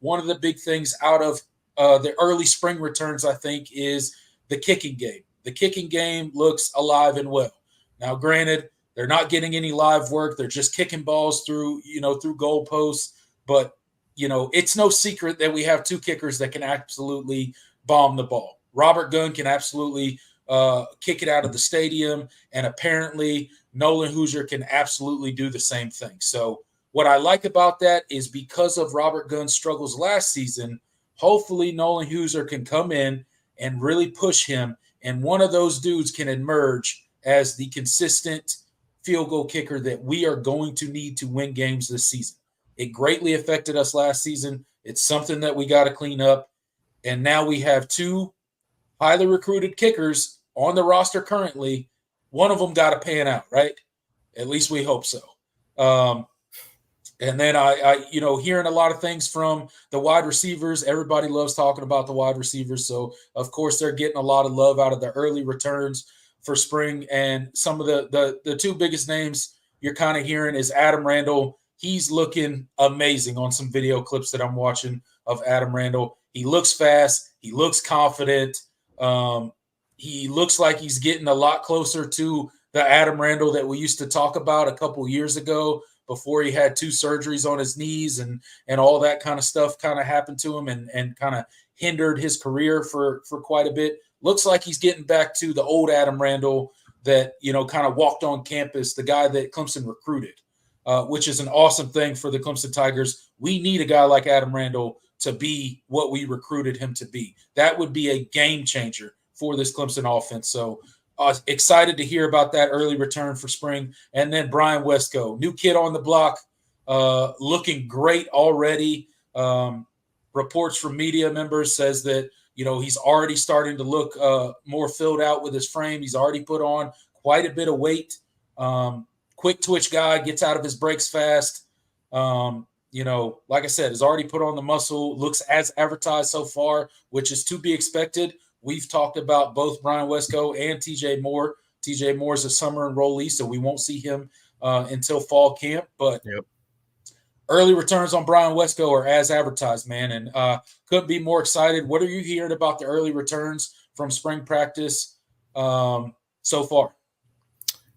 one of the big things out of the early spring returns, I think, is the kicking game. The kicking game looks alive and well. Now, granted, they're not getting any live work. They're just kicking balls through goalposts. But, it's no secret that we have two kickers that can absolutely bomb the ball. Robert Gunn can absolutely kick it out of the stadium. And apparently Nolan Hoosier can absolutely do the same thing. So what I like about that is because of Robert Gunn's struggles last season, hopefully Nolan Hoosier can come in and really push him. And one of those dudes can emerge as the consistent field goal kicker that we are going to need to win games this season. It greatly affected us last season. It's something that we got to clean up. And now we have two highly recruited kickers on the roster currently. One of them got to pan out, right? At least we hope so. And then I hearing a lot of things from the wide receivers. Everybody loves talking about the wide receivers. So, of course, they're getting a lot of love out of the early returns for spring. And some of the two biggest names you're kind of hearing is Adam Randall. He's looking amazing on some video clips that I'm watching of Adam Randall. He looks fast. He looks confident. He looks like he's getting a lot closer to the Adam Randall that we used to talk about a couple years ago before he had 2 surgeries on his knees and all that kind of stuff kind of happened to him and kind of hindered his career for quite a bit. Looks like he's getting back to the old Adam Randall that, kind of walked on campus, the guy that Clemson recruited, which is an awesome thing for the Clemson Tigers. We need a guy like Adam Randall to be what we recruited him to be. That would be a game changer for this Clemson offense. So excited to hear about that early return for spring. And then Brian Wesco, new kid on the block, looking great already. Reports from media members says that, he's already starting to look more filled out with his frame. He's already put on quite a bit of weight. Quick twitch guy, gets out of his breaks fast. Like I said, has already put on the muscle, looks as advertised so far, which is to be expected. We've talked about both Brian Wesco and TJ Moore. TJ Moore is a summer enrollee, so we won't see him until fall camp. But early returns on Brian Wesco are as advertised, man, and couldn't be more excited. What are you hearing about the early returns from spring practice so far?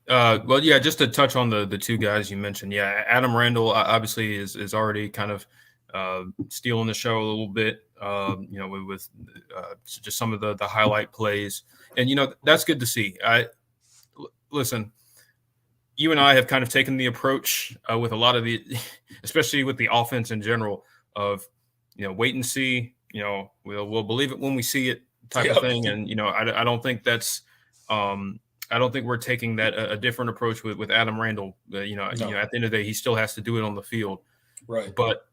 Just to touch on the two guys you mentioned. Yeah, Adam Randall obviously is already kind of stealing the show a little bit, with just some of the highlight plays. And, that's good to see. Listen, you and I have kind of taken the approach with a lot of especially with the offense in general of, wait and see, we'll believe it when we see it type of thing. And, I don't think that's I don't think we're taking that a different approach with Adam Randall. No. At the end of the day, he still has to do it on the field. Right. But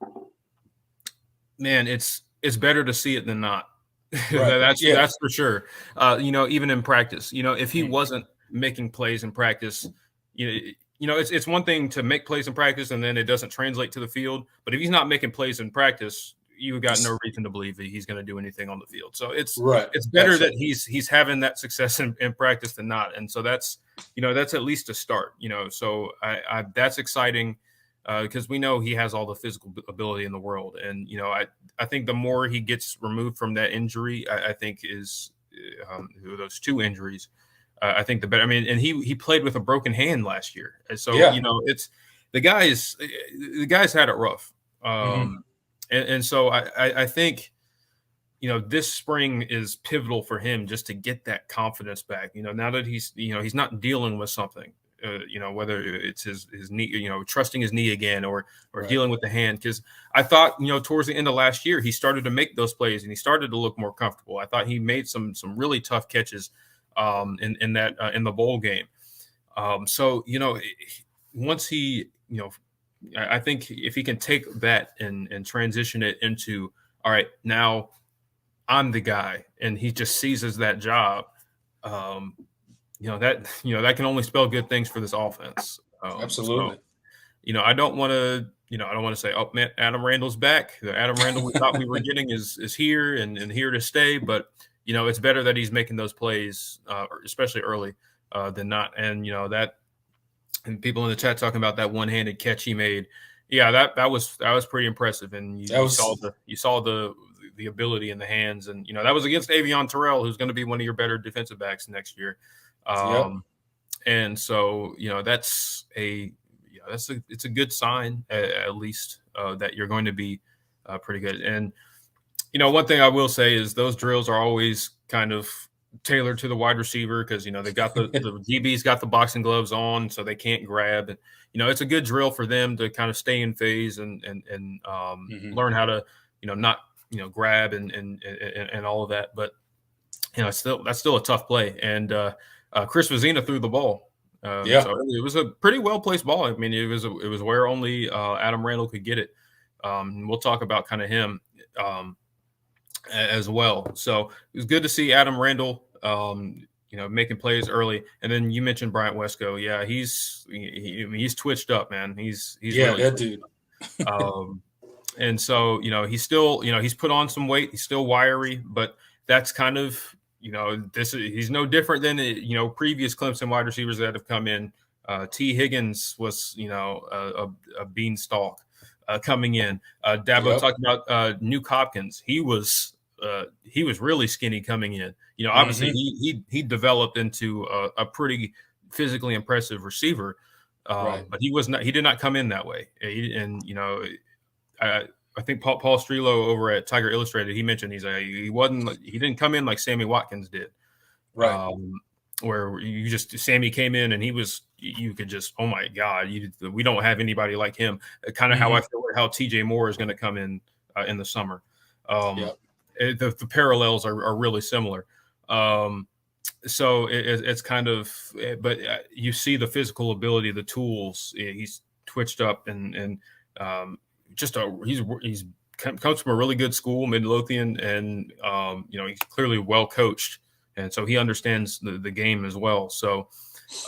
man, it's better to see it than not. Right. That's for sure. Even in practice, if he wasn't making plays in practice, it's one thing to make plays in practice and then it doesn't translate to the field. But if he's not making plays in practice, you got no reason to believe that he's going to do anything on the field. So it's better that he's having that success in practice than not. And so that's at least a start, so I that's exciting because we know he has all the physical ability in the world. And, I think the more he gets removed from that injury, I think is those 2 injuries, I think the better. I mean, and he played with a broken hand last year. And so, it's the guy's had it rough. And so I think, this spring is pivotal for him just to get that confidence back. Now that he's not dealing with something, whether it's his knee, trusting his knee again or dealing with the hand. Because I thought, towards the end of last year, he started to make those plays and he started to look more comfortable. I thought he made some really tough catches in the bowl game. So, once he, I think if he can take that and transition it into, all right, now I'm the guy, and he just seizes that job, that can only spell good things for this offense. Absolutely. So, I don't want to say, oh man, Adam Randall's back. The Adam Randall we thought we were getting is here and here to stay. But it's better that he's making those plays, especially early, than not. And that. And people in the chat talking about that one-handed catch he made Yeah, that was pretty impressive, and you saw was the ability in the hands, and that was against Avion Terrell, who's going to be one of your better defensive backs next year. yep. And so it's a good sign at least that you're going to be pretty good. And one thing I will say is those drills are always kind of tailored to the wide receiver because they've got the DB's got the boxing gloves on, so they can't grab. And it's a good drill for them to kind of stay in phase and learn how to not grab and all of that. But that's still a tough play. And Chris Vazina threw the ball. So it was a pretty well placed ball. I mean, it was where only Adam Randall could get it. We'll talk about kind of him as well. So it was good to see Adam Randall, making plays early. And then you mentioned Bryant Wesco. Yeah, he's twitched up, man. He's really that dude. And so he's still he's put on some weight. He's still wiry, but that's kind of he's no different than previous Clemson wide receivers that have come in. T. Higgins was a beanstalk coming in. Dabo talked about Nuke Hopkins. He was really skinny coming in. Obviously he developed into a pretty physically impressive receiver, but he did not come in that way. I think Paul Strelo over at Tiger Illustrated, he mentioned he didn't come in like Sammy Watkins did, right? Where Sammy came in and you could just, oh my God, we don't have anybody like him. Kind of how I feel how TJ Moore is going to come in the summer. The parallels are really similar. So it's kind of, but you see the physical ability, the tools. He's twitched up and he's comes from a really good school, Midlothian, and he's clearly well coached, and so he understands the game as well. So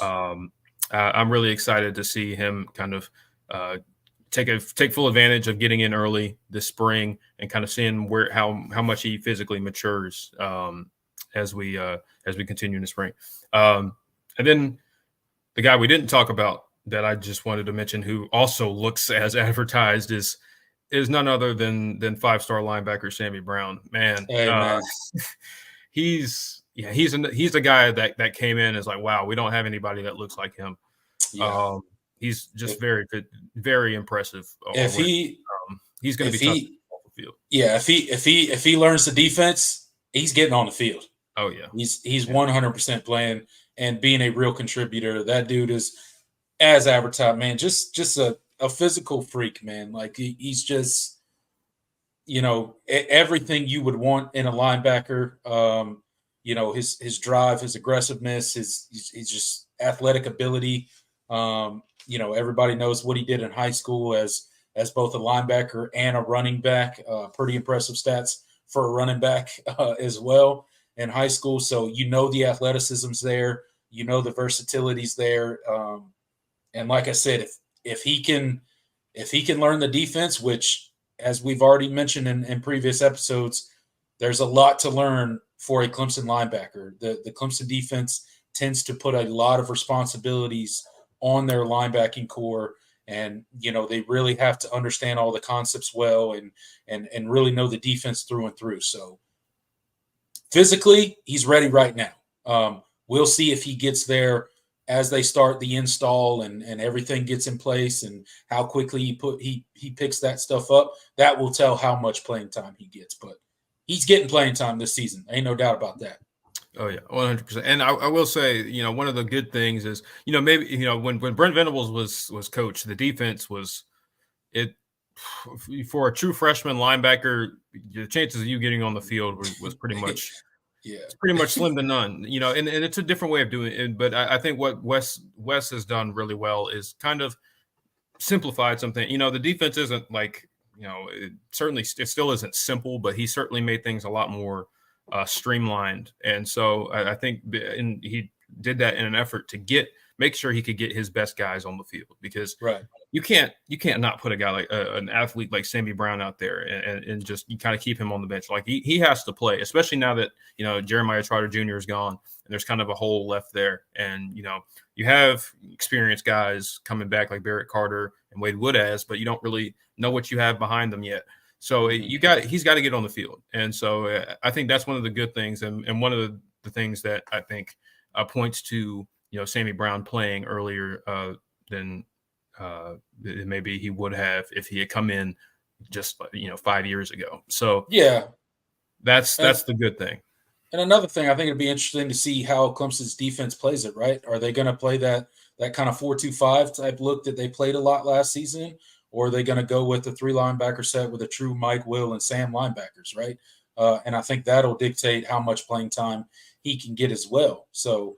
I'm really excited to see him kind of take full advantage of getting in early this spring and kind of seeing how much he physically matures as we continue in the spring. And then the guy we didn't talk about that I just wanted to mention, who also looks as advertised, is none other than 5-star linebacker Sammy Brown. Man, he's the guy that came in as like, wow, we don't have anybody that looks like him. Yeah. He's just very good, very impressive. If he's going to be tough off the field. Yeah, if he learns the defense, he's getting on the field. Oh yeah, he's 100% playing and being a real contributor. That dude is, as advertised, man, just a physical freak, man. Like he's just, everything you would want in a linebacker. His drive, his aggressiveness, his just athletic ability. Everybody knows what he did in high school as both a linebacker and a running back. Pretty impressive stats for a running back as well in high school. So the athleticism's there, the versatility's there. And like I said, if he can learn the defense, which, as we've already mentioned in previous episodes, there's a lot to learn for a Clemson linebacker. The Clemson defense tends to put a lot of responsibilities on their linebacking core, and they really have to understand all the concepts well and really know the defense through and through. So physically, he's ready right now. We'll see if he gets there as they start the install and everything gets in place, and how quickly he picks that stuff up. That will tell how much playing time he gets. But he's getting playing time this season. Ain't no doubt about that. Oh yeah, 100%. And I will say, one of the good things is, maybe, when Brent Venables was coach, the defense was for a true freshman linebacker, the chances of you getting on the field was pretty much it's pretty much slim to none. And it's a different way of doing it. But I think what Wes has done really well is kind of simplified something. The defense isn't like, it still isn't simple, but he certainly made things a lot more streamlined. And so I think he did that in an effort to get make sure he could get his best guys on the field, because right. you can't not put a guy like an athlete like Sammy Brown out there and just you kind of keep him on the bench. Like he has to play, especially now that, Jeremiah Trotter Jr. is gone and there's kind of a hole left there. And, you have experienced guys coming back like Barrett Carter and Wade Woodaz, but you don't really know what you have behind them yet. So he's got to get on the field. And so I think that's one of the good things. And one of the things that I think points to, Sammy Brown playing earlier than maybe he would have if he had come in just 5 years ago. So yeah, that's the good thing. And another thing, I think it'd be interesting to see how Clemson's defense plays it. Right? Are they going to play that kind of 4-2-5 type look that they played a lot last season, or are they going to go with the 3 linebacker set with a true Mike, Will, and Sam linebackers? Right? And I think that'll dictate how much playing time he can get as well. So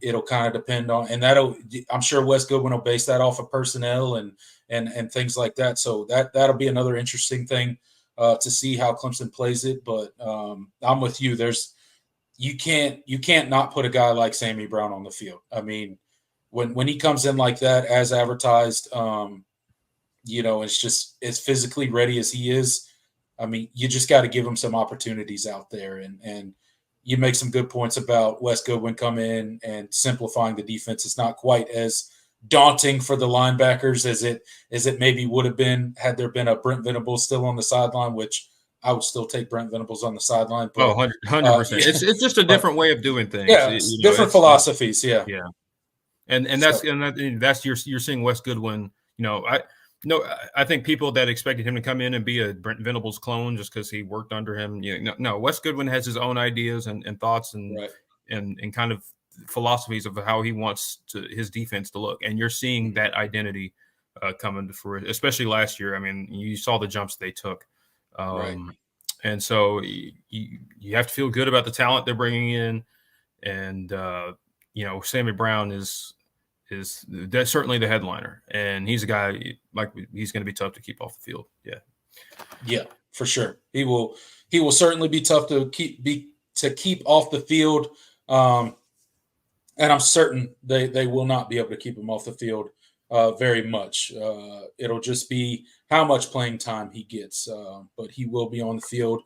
it'll kind of depend on, and I'm sure Wes Goodwin will base that off of personnel and things like that. So that'll be another interesting thing to see how Clemson plays it. But I'm with you. You can't not put a guy like Sammy Brown on the field. I mean, when he comes in like that, as advertised, it's just as physically ready as he is. I mean, you just got to give him some opportunities out there, and you make some good points about Wes Goodwin come in and simplifying the defense. It's not quite as daunting for the linebackers as it maybe would have been had there been a Brent Venables still on the sideline, which I would still take Brent Venables on the sideline. But, 100%. It's just a different way of doing things. Yeah, different philosophies. Yeah. Yeah. And that's you're seeing Wes Goodwin. I think people that expected him to come in and be a Brent Venables clone just because he worked under him. No, Wes Goodwin has his own ideas and thoughts and kind of philosophies of how he wants his defense to look. And you're seeing that identity coming to fruition, especially last year. I mean, you saw the jumps they took. And so you have to feel good about the talent they're bringing in. And, Sammy Brown is that's certainly the headliner, and he's a guy he's going to be tough to keep off the field. Yeah, for sure. He will certainly be tough to keep off the field. And I'm certain they will not be able to keep him off the field very much. It'll just be how much playing time he gets, but he will be on the field.